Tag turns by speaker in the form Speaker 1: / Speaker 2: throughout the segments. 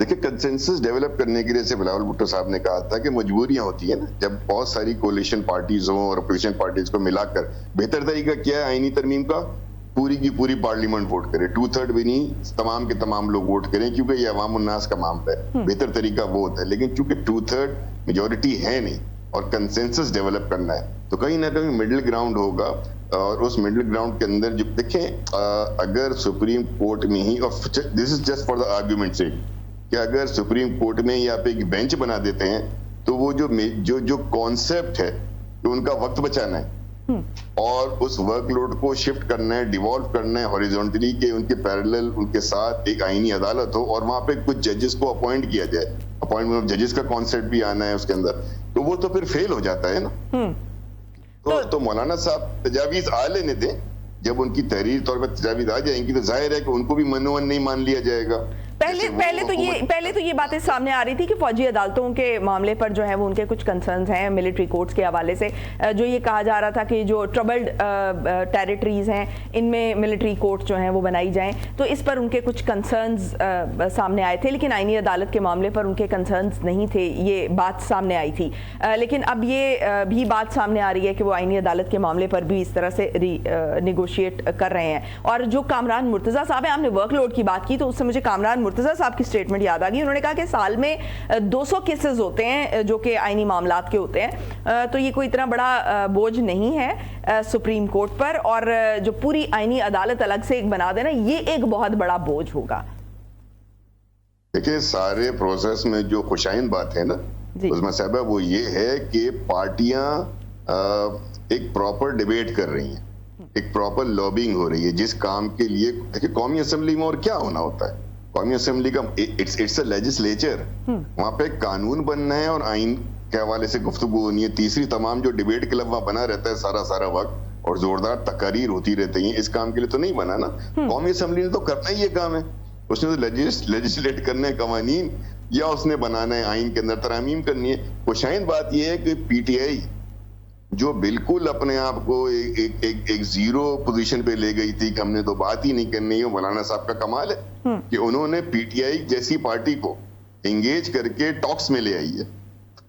Speaker 1: دیکھیں consensus develop کرنے کے لیے سے بلاول بھٹو صاحب نے کہا تھا کہ مجبوریاں ہوتی ہیں نا، جب بہت ساری کولیشن پارٹیز ہوں اور اپوزیشن پارٹیز کو ملا کر بہتر طریقہ کیا ہے آئینی ترمیم کا، پوری کی پوری پارلیمنٹ ووٹ کرے، 2/3 بھی نہیں، تمام کے تمام لوگ ووٹ کریں، کیونکہ یہ عوام الناس کا معاملہ ہے، بہتر طریقہ وہ ہوتا ہے. لیکن چونکہ 2/3 میجورٹی ہے نہیں اور کنسنسس ڈیولپ کرنا ہے تو کہیں نہ کہیں مڈل گراؤنڈ ہوگا. اور اس مڈل گراؤنڈ کے اندر جو دیکھیں اگر سپریم کورٹ میں ہی، اور this is just for the argument sake, کہ اگر سپریم کورٹ میں یا پہ ایک بینچ بنا دیتے ہیں تو وہ جو کانسیپٹ ہے کہ ان کا وقت بچانا ہے اور اس ورک لوڈ کو شفٹ کرنا ہے، ڈیوالو کرنا ہے ہاریزونٹلی، کہ ان کے پیرلل ان کے ساتھ ایک آئینی عدالت ہو اور وہاں پہ کچھ ججز کو اپوائنٹ کیا جائے، اپوائنٹمنٹ آف ججز کا کانسیپٹ بھی آنا ہے اس کے اندر، تو وہ تو پھر فیل ہو جاتا ہے نا. تو مولانا صاحب تجاویز آ لینے دیں، جب ان کی تحریر طور پر تجاویز آ جائیں گی تو ظاہر ہے کہ ان کو بھی منوان نہیں مان لیا جائے گا.
Speaker 2: پہلے تو یہ باتیں سامنے آ رہی تھی کہ فوجی عدالتوں کے معاملے پر جو ہے وہ ان کے کچھ کنسرنز ہیں ملٹری کورٹس کے حوالے سے، جو یہ کہا جا رہا تھا کہ جو ٹربلڈ ٹیریٹریز ہیں ان میں ملٹری کورٹس جو ہیں وہ بنائی جائیں، تو اس پر ان کے کچھ کنسرنز سامنے آئے تھے، لیکن آئینی عدالت کے معاملے پر ان کے کنسرنز نہیں تھے، یہ بات سامنے آئی تھی. لیکن اب یہ بھی بات سامنے آ رہی ہے کہ وہ آئینی عدالت کے معاملے پر بھی اس طرح سے نیگوشیٹ کر رہے ہیں. اور جو کامران مرتضیٰ صاحب ہیں، آپ نے ورک لوڈ کی بات کی تو اس سے مجھے کامران مرتضیٰ صاحب کی سٹیٹمنٹ یاد آ گئی. انہوں نے کہا کہ سال میں 200 کیسز ہوتے ہیں جو کہ آئینی معاملات کے ہوتے ہیں، تو یہ کوئی اتنا بڑا بوجھ نہیں ہے سپریم کورٹ پر، اور جو پوری آئینی عدالت الگ سے ایک بنا دینا یہ ایک بہت بڑا بوجھ ہوگا.
Speaker 1: دیکھیں سارے پروسیس میں جو خوشائند بات ہے نا عظمیٰ صاحبہ، وہ یہ ہے کہ پارٹیاں ایک پراپر ڈیبیٹ کر رہی ہیں، ایک پراپر لابنگ ہو رہی ہے جس کام کے لیے. دیکھیں قومی اسمبلی میں اور کیا ہونا ہوتا ہے، قومی اسمبلی کا اٹس اے لیجسلیچر، وہاں پہ قانون بننا ہے اور آئین کے حوالے سے گفتگو ہونی ہے. تیسری تمام جو ڈیبیٹ کلب وہاں بنا رہتا ہے سارا وقت اور زوردار تقاریر ہوتی رہتی ہیں، اس کام کے لیے تو نہیں بنا نا. قومی اسمبلی نے تو کرنا ہی یہ کام ہے، اس نے تو لیجسلیٹ کرنا ہے قوانین، یا اس نے بنانا ہے آئین کے اندر ترامیم کرنی ہے. خوشائند بات یہ ہے کہ پی ٹی آئی جو بالکل اپنے آپ کو ایک زیرو پوزیشن پہ لے گئی تھی کہ ہم نے تو بات ہی نہیں کرنی ہے، مولانا صاحب کا کمال ہے کہ انہوں نے پی ٹی آئی جیسی پارٹی کو انگیج کر کے ٹاکس میں لے آئی ہے.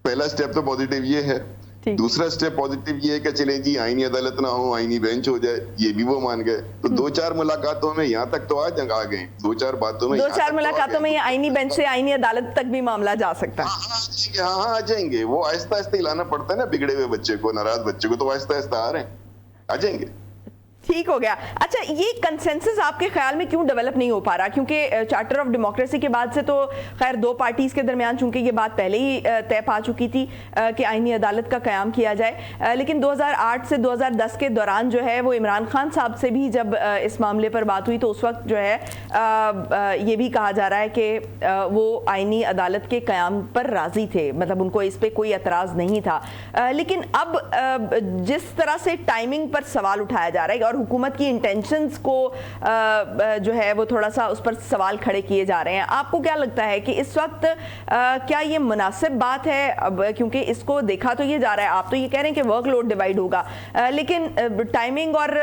Speaker 1: پہلا سٹیپ تو پوزیٹیو یہ ہے. دوسرا سٹیپ پوزیٹیو یہ ہے کہ چلیں جی آئینی عدالت نہ ہو، آئینی بینچ ہو جائے، یہ بھی وہ مان گئے. تو 2-4 ملاقاتوں میں یہاں تک تو آج آ گئے، 2-4 باتوں میں
Speaker 2: 2-4 ملاقاتوں میں یہ آئینی بینچ سے آئینی عدالت تک بھی معاملہ جا سکتا ہے.
Speaker 1: ہاں آ جائیں گے. وہ آہستہ آہستہ لانا پڑتا ہے نا بگڑے ہوئے بچے کو، ناراض بچے کو، تو آہستہ آہستہ آ رہے ہیں، آ جائیں گے.
Speaker 2: ٹھیک ہو گیا. اچھا یہ کنسنسس آپ کے خیال میں کیوں ڈیولپ نہیں ہو پا رہا؟ کیونکہ چارٹر آف ڈیموکریسی کے بعد سے تو خیر 2 پارٹیز کے درمیان چونکہ یہ بات پہلے ہی طے پا چکی تھی کہ آئینی عدالت کا قیام کیا جائے، لیکن 2008 سے 2010 کے دوران جو ہے وہ عمران خان صاحب سے بھی جب اس معاملے پر بات ہوئی تو اس وقت جو ہے یہ بھی کہا جا رہا ہے کہ وہ آئینی عدالت کے قیام پر راضی تھے، مطلب ان کو اس پہ کوئی اعتراض نہیں تھا. لیکن اب جس طرح سے ٹائمنگ پر سوال اٹھایا جا رہا ہے اور حکومت کی انٹینشنز کو جو ہے وہ تھوڑا سا اس پر سوال کھڑے کیے جا رہے ہیں، آپ کو کیا لگتا ہے کہ اس وقت کیا یہ مناسب بات ہے؟ اب کیونکہ اس کو دیکھا تو یہ جا رہا ہے، آپ تو یہ کہہ رہے ہیں کہ ورک لوڈ ڈیوائیڈ ہوگا، لیکن ٹائمنگ اور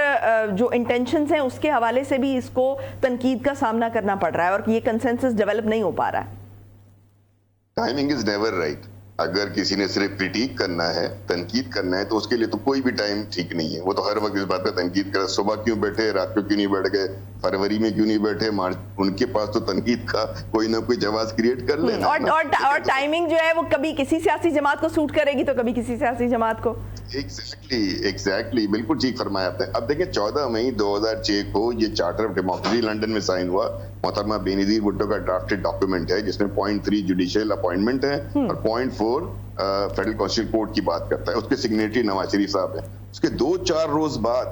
Speaker 2: جو انٹینشنز ہیں اس کے حوالے سے بھی اس کو تنقید کا سامنا کرنا پڑ رہا ہے اور یہ کنسنسس ڈیولپ نہیں ہو پا رہا ہے.
Speaker 1: Timing is never right. اگر کسی نے صرف کرٹیک کرنا ہے، تنقید کرنا ہے، تو اس کے لیے تو کوئی بھی ٹائم ٹھیک نہیں ہے. وہ تو ہر وقت اس بات پہ تنقید کرے، صبح کیوں بیٹھے، رات کو کیوں نہیں بیٹھ گئے، فروری میں کیوں نہیں بیٹھے، ان کے پاس تو تنقید کا کوئی نہ کوئی جواز کریٹ کر لینا.
Speaker 2: اور ٹائمنگ جو ہے وہ کبھی کسی سیاسی جماعت کو سوٹ کرے گی تو کبھی کسی سیاسی جماعت کو.
Speaker 1: ایگزیکٹلی بالکل ٹھیک فرمایا آپ نے. اب دیکھیں 14 مئی 2006 کو یہ چارٹر آف ڈیموکریسی لنڈن میں سائن ہوا. محترمہ بینظیر بھٹو کا ڈرافٹڈ ڈاکیومنٹ ہے جس میں 0.3 جوڈیشل اپوائنٹمنٹ ہے اور 0.4 فیڈرل کانسٹیٹیوشنل کورٹ کی بات کرتا ہے. اس کے سگنیٹری نواز شریف صاحب ہیں. اس کے 2-4 روز بعد،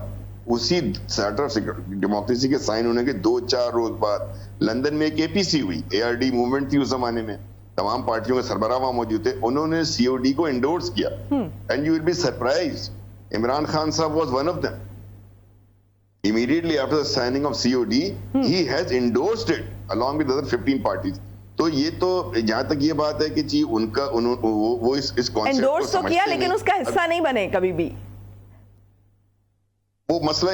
Speaker 1: اسی چارٹر آف ڈیموکریسی کے سائن ہونے کے 2-4 روز بعد لندن میں ایک APC ہوئی. ARD موومنٹ تھی اس زمانے میں، تمام پارٹیوں کے سربراہ وہاں موجود تھے. انہوں نے COD کو انڈورس کیا. And you will be surprised, Imran Khan sahib was one of them. Immediately after the signing of COD, he has endorsed it along with other 15 parties. تو یہ تو جہاں تک یہ بات ہے کہ جی ان کا وہ اس کانسیپٹ کو
Speaker 2: انڈورس تو کیا لیکن اس کا حصہ نہیں بنے کبھی بھی.
Speaker 1: وہ مسئلہ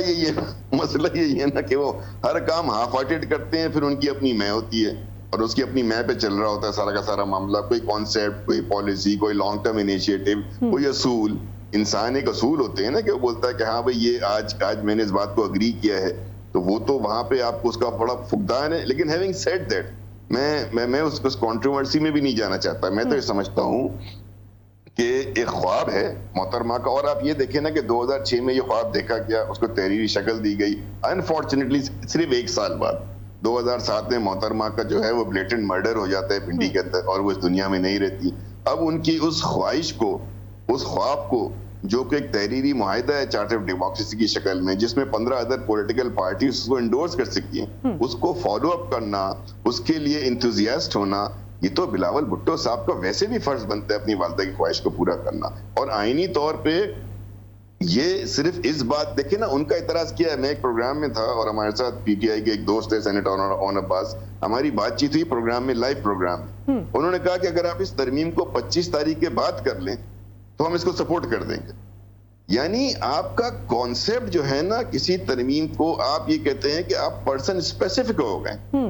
Speaker 1: یہی ہے نا کہ وہ ہر کام ہاف ہارٹیڈ کرتے ہیں، پھر ان کی اپنی میں ہوتی ہے اور اس کی اپنی میں پہ چل رہا ہوتا ہے سارا کا سارا معاملہ, کوئی کانسیپٹ, کوئی پالیسی, کوئی لانگ ٹرم انیشیٹو, کوئی اصول. انسان ایک اصول ہوتے ہیں نا کہ وہ بولتا ہے کہ ہاں بھائی یہ آج میں نے اس بات کو اگری کیا ہے, تو وہ تو وہاں پہ آپ کو اس کا بڑا فقدان ہے. لیکن ہیونگ سیڈ دیٹ, میں اس کنٹروورسی میں بھی نہیں جانا چاہتا. میں تو یہ سمجھتا ہوں کہ ایک خواب ہے محترمہ کا, اور آپ یہ دیکھیں نا کہ 2006 میں یہ خواب دیکھا گیا, اس کو تحریری شکل دی گئی. انفارچونیٹلی صرف 1 سال بعد 2007 میں محترمہ کا جو ہے وہ بلیٹنٹ مرڈر ہو جاتا ہے پنڈی کے اندر, اور وہ اس دنیا میں نہیں رہتی. اب ان کی اس خواہش کو, اس خواب کو, جو کہ ایک تحریری معاہدہ ہے چارٹر آف ڈیموکریسی کی شکل میں, جس میں 15 ادر پولیٹیکل پارٹیز کو انڈورس کر سکتی ہیں, اس کو فالو اپ کرنا, اس کے لیے انتھوزیاسٹ ہونا, یہ تو بلاول بھٹو صاحب کا ویسے بھی فرض بنتا ہے اپنی والدہ کی خواہش کو پورا کرنا. اور آئینی طور پہ یہ صرف اس بات دیکھیں نا, ان کا اعتراض کیا ہے. میں ایک پروگرام میں تھا اور ہمارے ساتھ پی ٹی آئی کے ایک دوست ہے سینیٹر اون عباس, ہماری بات چیت ہوئی پروگرام میں, لائیو پروگرام میں. انہوں نے کہا کہ اگر آپ اس ترمیم کو 25 تاریخ کے بعد کر لیں تو ہم اس کو سپورٹ کر دیں گے. یعنی آپ کا کانسیپٹ جو ہے نا کسی ترمیم کو, آپ یہ کہتے ہیں کہ آپ پرسن اسپیسیفک ہو گئے,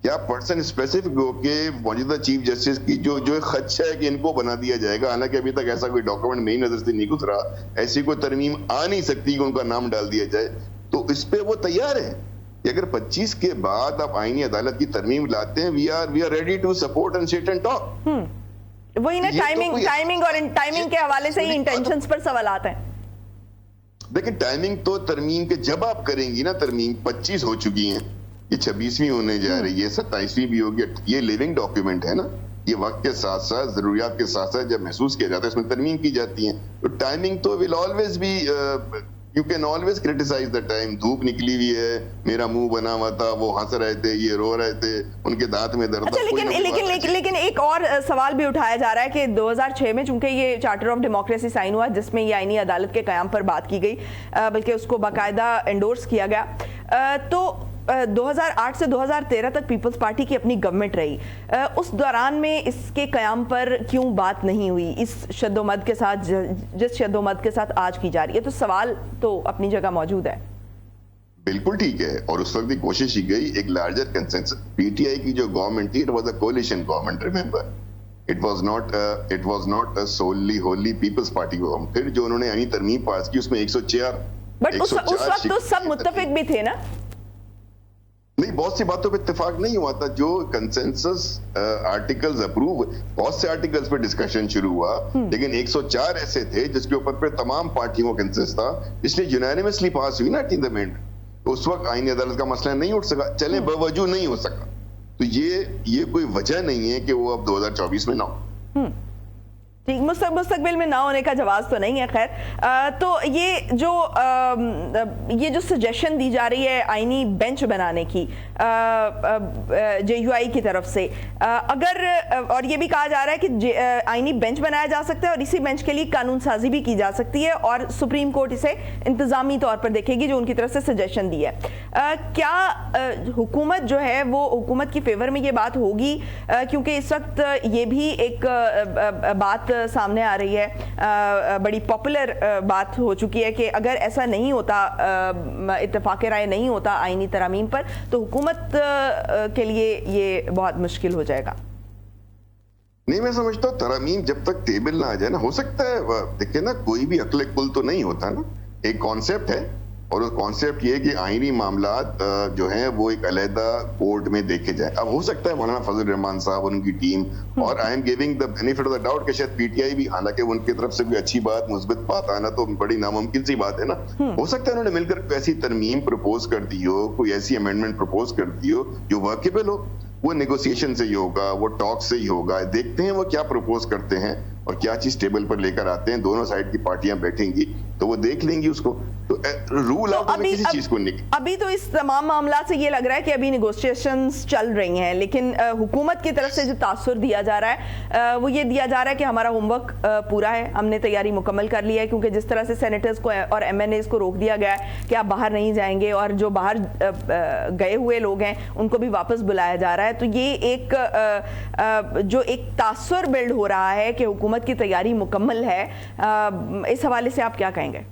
Speaker 1: کیا پرسن اسپیسیفک ہو کہ موجودہ چیف جسٹس کی جو خدشہ ہے کہ ان کو بنا دیا جائے گا, حالانکہ ابھی تک ایسا کوئی ڈاکومنٹ میری نظر سے نہیں گزرا, ایسی کوئی ترمیم آ نہیں سکتی کہ ان کا نام ڈال دیا جائے, تو اس پہ وہ تیار ہے کہ اگر 25 کے بعد آپ آئینی عدالت کی ترمیم لاتے ہیں, we are ready to support and sit and talk.
Speaker 2: وہی نا, ٹائمنگ اور ٹائمنگ کے حوالے سے ہی انٹینشنز پر سوالات ہیں.
Speaker 1: دیکھیں ٹائمنگ تو ترمیم کے جب آپ کریں گی نا, ترمیم 25 ہو چکی ہیں, یہ 26ویں ہونے جا رہی ہے, 27ویں بھی ہوگی. یہ لیونگ ڈاکیومنٹ ہے نا, یہ وقت کے ساتھ ساتھ ضروریات کے ساتھ ساتھ جب محسوس کیا جاتا ہے اس میں ترمیم کی جاتی ہیں. تو ٹائمنگ تو will always be, you can always criticise the time. دھوپ نکلی ہوئی ہے, میرا منہ بنا ہوا تھا, وہ ہنس رہے تھے, یہ رو رہے تھے, ان کے دانت میں درد تھا.
Speaker 2: لیکن ایک اور سوال بھی اٹھایا جا رہا ہے کہ 2006 میں چونکہ یہ چارٹر آف ڈیموکریسی سائن ہوا جس میں یہ آئینی عدالت کے قیام پر بات کی گئی, بلکہ اس کو باقاعدہ انڈورس کیا گیا, تو 2008 سے 2013 تک پیپلز پارٹی کی اپنی گورنمنٹ رہی. اس دوران میں اس کے قیام پر کیوں بات نہیں ہوئی اس شد و مد کے ساتھ, جس شد و مد کے ساتھ آج کی جا رہی ہے؟ تو سوال تو اپنی جگہ موجود ہے.
Speaker 1: بالکل ٹھیک ہے, اور اس وقت بھی کوشش کی گئی ایک لارجر کنسنسس. پی ٹی آئی کی جو گورنمنٹ تھی, it was a coalition government, remember, it was not solely wholly Peoples Party government. پھر جو انہوں نے یعنی ترمیم پاس کی اس میں 104,
Speaker 2: بٹ اس وقت تو سب متفق بھی تھے نا.
Speaker 1: نہیں, بہت سی باتوں پہ اتفاق نہیں ہوا تھا. جو کنسنسس آرٹیکلز اپروو, بہت سے آرٹیکلز پہ ڈسکشن شروع ہوا, لیکن 104 ایسے تھے جس کے اوپر پہ تمام پارٹیوں کا کنسنسس تھا, اس لیے یونانیمسلی پاس ہوئی نا 18 امینڈمنٹ. تو اس وقت آئینی عدالت کا مسئلہ نہیں اٹھ سکا, چلے باوجود نہیں ہو سکا, تو یہ کوئی وجہ نہیں ہے کہ وہ اب 2024 میں نہ ہو.
Speaker 2: ٹھیک, مستقبل میں نہ ہونے کا جواز تو نہیں ہے. خیر, تو یہ جو سجیشن دی جا رہی ہے آئینی بینچ بنانے کی جے یو آئی کی طرف سے, اگر, اور یہ بھی کہا جا رہا ہے کہ آئینی بینچ بنایا جا سکتا ہے اور اسی بینچ کے لیے قانون سازی بھی کی جا سکتی ہے, اور سپریم کورٹ اسے انتظامی طور پر دیکھے گی جو ان کی طرف سے سجیشن دی ہے. کیا حکومت جو ہے وہ حکومت کی فیور میں یہ بات ہوگی, کیونکہ اس وقت یہ بھی ایک بات سامنے آ رہی ہے, بڑی پاپولر بات ہو چکی ہے کہ اگر ایسا نہیں ہوتا, اتفاق رائے نہیں ہوتا آئینی ترامیم پر, تو حکومت کے لیے یہ بہت مشکل ہو جائے گا.
Speaker 1: نہیں, میں سمجھتا ہوں ترامیم جب تک ٹیبل نہ آ جائے نا, ہو سکتا ہے. دیکھیں نا, کوئی بھی عقل کل تو نہیں ہوتا نا, ایک کانسیپٹ ہے, اور وہ کانسیپٹ یہ کہ آئینی معاملات جو ہیں وہ ایک علیحدہ کورٹ میں دیکھے جائیں. اب ہو سکتا ہے مولانا فضل الرحمان صاحب اور ان کی ٹیم, اور I am giving the benefit of the doubt کہ شاید پی ٹی آئی بھی, حالانکہ ان کی طرف سے کوئی اچھی بات, مثبت بات آنا تو بڑی ناممکن سی بات ہے نا, ہو سکتا ہے انہوں نے مل کر کوئی ایسی ترمیم پروپوز کر دی ہو, کوئی ایسی امینڈمنٹ پروپوز کر دی ہو جو ورکیبل ہو. وہ نیگوسیشن سے ہی ہوگا, وہ ٹاک سے ہی ہوگا. دیکھتے ہیں وہ کیا پروپوز کرتے ہیں اور کیا چیز ٹیبل پر لے کر آتے ہیں. دونوں سائڈ کی پارٹیاں بیٹھیں گی تو وہ دیکھ لیں گی اس کو. تو رول آؤٹ میں کسی چیز کو نہیں.
Speaker 2: ابھی تو اس تمام معاملات سے یہ لگ رہا ہے کہ ابھی نیگوسیشنز چل رہی ہیں, لیکن حکومت کی طرف سے جو تاثر دیا جا رہا ہے وہ یہ دیا جا رہا ہے کہ ہمارا ہوم ورک پورا ہے, ہم نے تیاری مکمل کر لی ہے, کیونکہ جس طرح سے سینیٹرز کو اور ایم این ایز کو روک دیا گیا ہے کہ آپ باہر نہیں جائیں گے, اور جو باہر گئے ہوئے لوگ ہیں ان کو بھی واپس بلایا جا رہا ہے. تو یہ ایک جو ایک تاثر بلڈ ہو رہا ہے کہ حکومت کی تیاری مکمل ہے, اس حوالے سے آپ کیا کہیں گے؟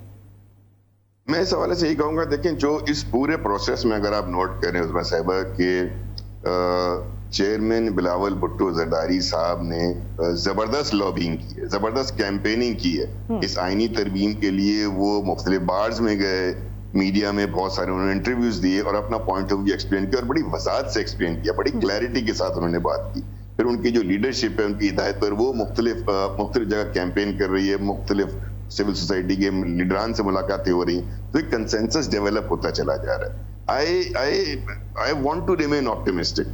Speaker 1: میں اس حوالے سے یہی کہوں گا, دیکھیں جو اس پورے پروسیس میں اگر آپ نوٹ کریں عظمیٰ صاحبہ کہ چیئرمین بلاول بھٹو زرداری صاحب نے زبردست لابینگ کی ہے, زبردست کیمپیننگ کی ہے اس آئینی ترمیم کے لیے. وہ مختلف بارز میں گئے, میڈیا میں بہت سارے انہوں نے انٹرویوز دیے اور اپنا پوائنٹ آف ویو ایکسپلین کیا, اور بڑی وضاحت سے ایکسپلین کیا, بڑی کلیئرٹی کے ساتھ انہوں نے بات کی. پھر ان کی جو لیڈرشپ ہے, ان کی ہدایت پر وہ مختلف جگہ کیمپین کر رہی ہے, مختلف سول سوسائٹی کے لیڈران سے ملاقاتیں ہو رہی ہیں, تو ایک کنسنسس ڈیولپ ہوتا چلا جا رہا ہے. I want to remain optimistic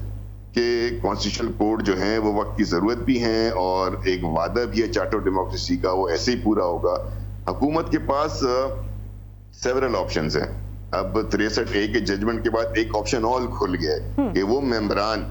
Speaker 1: کہ کانسٹیٹیوشنل کوڈ جو ہیں وہ وقت کی ضرورت بھی ہیں, اور ایک وعدہ بھی ہے چارٹر آف ڈیموکریسی کا, وہ ایسے ہی پورا ہوگا. حکومت کے پاس سیورل آپشنز ہیں. اب 63A کے ججمنٹ کے بعد ایک آپشن اور کھل گیا ہے کہ وہ ممبران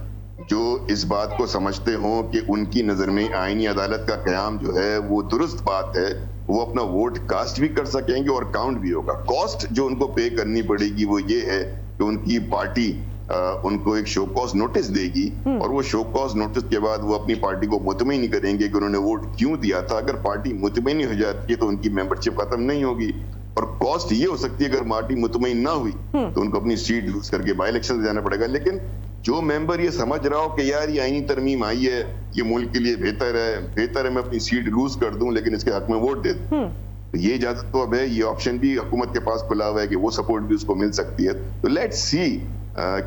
Speaker 1: جو اس بات کو سمجھتے ہوں کہ ان کی نظر میں آئینی عدالت کا قیام جو ہے وہ درست بات ہے, وہ اپنا ووٹ کاسٹ بھی کر سکیں گے اور کاؤنٹ بھی ہوگا. کاسٹ جو ان کو پے کرنی پڑے گی وہ یہ ہے کہ ان کی پارٹی ان کو ایک شو کاز نوٹس دے گی, اور وہ شو کاز نوٹس کے بعد وہ اپنی پارٹی کو مطمئن کریں گے کہ انہوں نے ووٹ کیوں دیا تھا. اگر پارٹی مطمئن ہو جاتی ہے تو ان کی ممبرشپ ختم نہیں ہوگی, اور کاسٹ یہ ہو سکتی ہے اگر پارٹی مطمئن نہ ہوئی تو ان کو اپنی سیٹ لوز کر کے بائی الیکشن جانا پڑے گا. لیکن جو ممبر یہ سمجھ رہا ہو کہ یار یہ آئینی ترمیم آئی ہے, یہ ملک کے لیے بہتر ہے میں اپنی سیٹ لوز کر دوں لیکن اس کے حق میں ووٹ دے دوں, یہ اجازت تو اب ہے, یہ آپشن بھی حکومت کے پاس کھلا ہوا ہے کہ وہ سپورٹ بھی اس کو مل سکتی ہے. تو لیٹس سی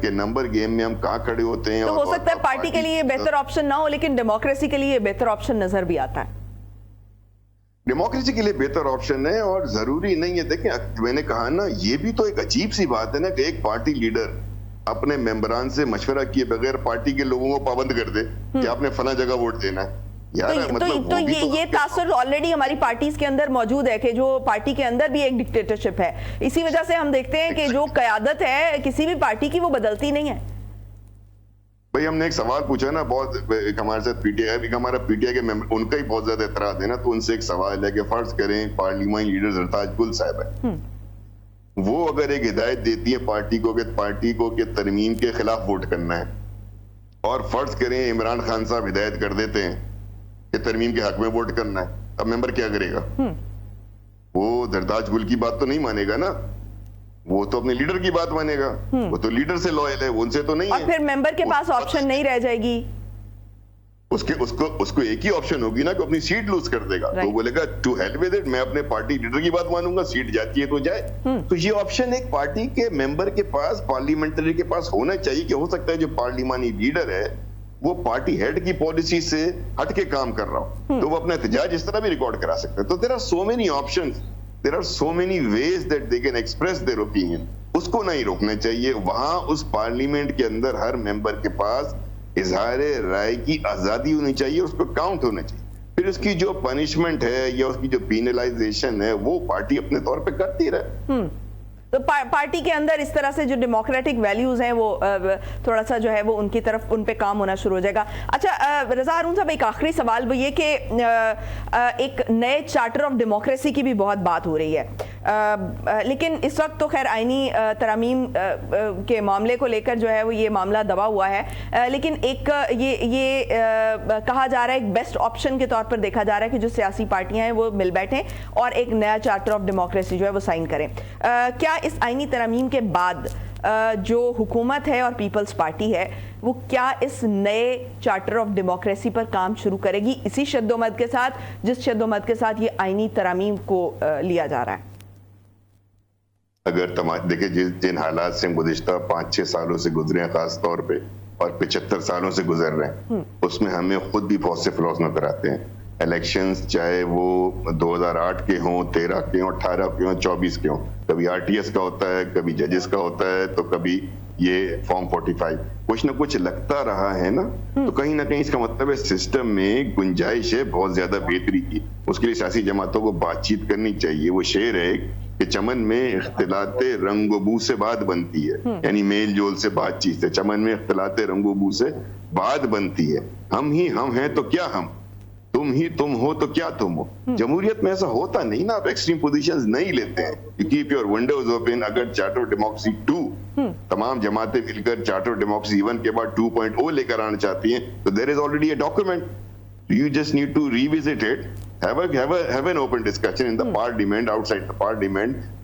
Speaker 1: کہ نمبر گیم میں ہم کہاں کھڑے ہوتے ہیں.
Speaker 2: تو ہو سکتا ہے پارٹی کے لیے بہتر آپشن نہ ہو, لیکن ڈیموکریسی کے لیے بہتر آپشن نظر بھی آتا ہے.
Speaker 1: ڈیموکریسی کے لیے بہتر آپشن ہے, اور ضروری نہیں ہے. دیکھیں میں نے کہا نا, یہ بھی تو ایک عجیب سی بات ہے نا کہ ایک پارٹی لیڈر اپنے ممبران سے مشورہ کیے بغیر پارٹی کے لوگوں کو پابند کر دے کہ آپ نے فلاں جگہ ووٹ دینا ہے.
Speaker 2: تو یہ تاثر آلریڈی ہماری پارٹیز کے اندر موجود ہے کہ جو پارٹی کے اندر بھی ایک ڈکٹیٹرشپ ہے. اسی وجہ سے ہم دیکھتے ہیں کہ جو قیادت ہے کسی بھی پارٹی کی وہ بدلتی نہیں ہے.
Speaker 1: بھئی ہم نے ایک سوال پوچھا نا, بہت ہمارے ساتھ پی ٹی آئی, ہمارا پی ٹی آئی کے ممبر, ان کا ہی بہت زیادہ اعتراض ہے نا, تو ان سے ایک سوال ہے کہ فرض کریں پارلیمانی لیڈر زرتاج گل صاحب ہے, وہ اگر ایک ہدایت دیتی ہے پارٹی کو کہ ترمیم کے خلاف ووٹ کرنا ہے, اور فرض کریں عمران خان صاحب ہدایت کر دیتے ہیں کہ ترمیم کے حق میں ووٹ کرنا ہے, اب ممبر کیا کرے گا؟ وہ زرتاج گل کی بات تو نہیں مانے گا نا, وہ تو اپنے لیڈر کی بات مانے گا, وہ تو لیڈر سے لوئل ہے, ان سے تو نہیں ہے.
Speaker 2: اور پھر ممبر کے پاس آپشن نہیں رہ جائے گی,
Speaker 1: اس کو ایک ہی آپشن ہوگی نا کہ اپنی سیٹ لوز کر دے گا. تو بولے گا ٹو ہیل ود اٹ, میں اپنے پارٹی لیڈر کی بات مانوں گا, سیٹ جاتی ہے تو جائے. تو یہ آپشن ایک پارٹی کے ممبر کے پاس, پارلیمنٹری کے پاس ہونا چاہیے کہ ہو سکتا ہے جو پارلیمانی لیڈر ہے وہ پارٹی ہیڈ کی پالیسی سے ہٹ کے کام کر رہا ہو, تو وہ اپنا احتجاج اس طرح بھی ریکارڈ کرا سکتا ہے. تو there are so many options, there are so many ways that they can express their opinion. اس کو نہیں روکنا چاہیے. وہاں اس پارلیمنٹ کے اندر ہر ممبر کے پاس اظہار رائے کی آزادی ہونی چاہیے, اس کو کاؤنٹ ہونا چاہیے. پھر اس کی جو پنشمنٹ ہے یا اس کی جو پینلائزیشن ہے وہ پارٹی اپنے طور پہ کرتی رہے.
Speaker 2: تو پارٹی کے اندر اس طرح سے جو ڈیموکریٹک ویلیوز ہیں وہ تھوڑا سا جو ہے وہ ان کی طرف ان پہ کام ہونا شروع ہو جائے گا. اچھا رضا ہارون صاحب, ایک آخری سوال وہ یہ کہ ایک نئے چارٹر آف ڈیموکریسی کی بھی بہت بات ہو رہی ہے, لیکن اس وقت تو خیر آئینی ترامیم کے معاملے کو لے کر جو ہے وہ یہ معاملہ دبا ہوا ہے, لیکن ایک یہ کہا جا رہا ہے, ایک بیسٹ آپشن کے طور پر دیکھا جا رہا ہے کہ جو سیاسی پارٹیاں ہیں وہ مل بیٹھیں اور ایک نیا چارٹر آف ڈیموکریسی جو ہے وہ سائن کریں. کیا اس آئینی ترامیم کے بعد جو حکومت ہے اور پیپلز پارٹی ہے وہ کیا اس نئے چارٹر آف ڈیموکریسی پر کام شروع کرے گی اسی شد و مد کے ساتھ جس شد و مد کے ساتھ یہ آئینی ترامیم کو لیا جا رہا ہے؟
Speaker 1: اگر دیکھیں جن حالات سے گزشتہ 5-6 سالوں سے گزرے ہیں خاص طور پہ, اور 75 سالوں سے گزر رہے ہیں, اس میں ہمیں خود بھی بہت سے فلاز نظر آتے ہیں. الیکشنز چاہے وہ 2008 کے ہوں, 13 کے ہوں, 18 کے ہوں, 24 کے ہوں, کبھی RTS کا ہوتا ہے, کبھی ججز کا ہوتا ہے, تو کبھی یہ فارم 45, کچھ نہ کچھ لگتا رہا ہے نا. تو کہیں نہ کہیں اس کا مطلب ہے سسٹم میں گنجائش ہے بہت زیادہ بہتری کی. اس کے لیے سیاسی جماعتوں کو بات چیت کرنی چاہیے. وہ شعر ہے کہ چمن میں اختلاط رنگ و بو سے بات بنتی ہے, یعنی میل جول سے بات چیت ہے. چمن میں اختلاط رنگ و بو سے بات بنتی ہے. ہم ہی ہم ہیں تو کیا ہم, تم ہی تم ہو تو کیا تم ہو. جمہوریت میں ایسا ہوتا نہیں نا, آپ ایکسٹریم پوزیشنز نہیں لیتے ہیں. You keep your windows open. اگر چارٹر ڈیموکریسی 2 تمام جماعتیں مل کر چارٹر ڈیموکریسی 1 کے بعد 2.0 لے کر آنا چاہتی ہیں, تو there is already a document. You just need to revisit it have an open discussion in the parliament, outside the parliament,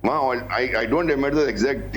Speaker 1: I don't remember the exact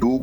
Speaker 1: 2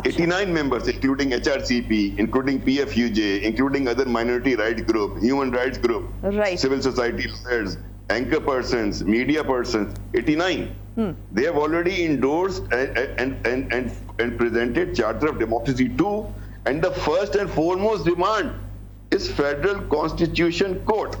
Speaker 1: 89 members, including HRCP, including PFUJ, including other minority rights group, human rights group,
Speaker 2: right,
Speaker 1: civil society lawyers, anchor persons, media persons, 89. They have already endorsed and presented Charter of Democracy 2, and the first and foremost demand is Federal Constitution Court.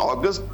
Speaker 1: August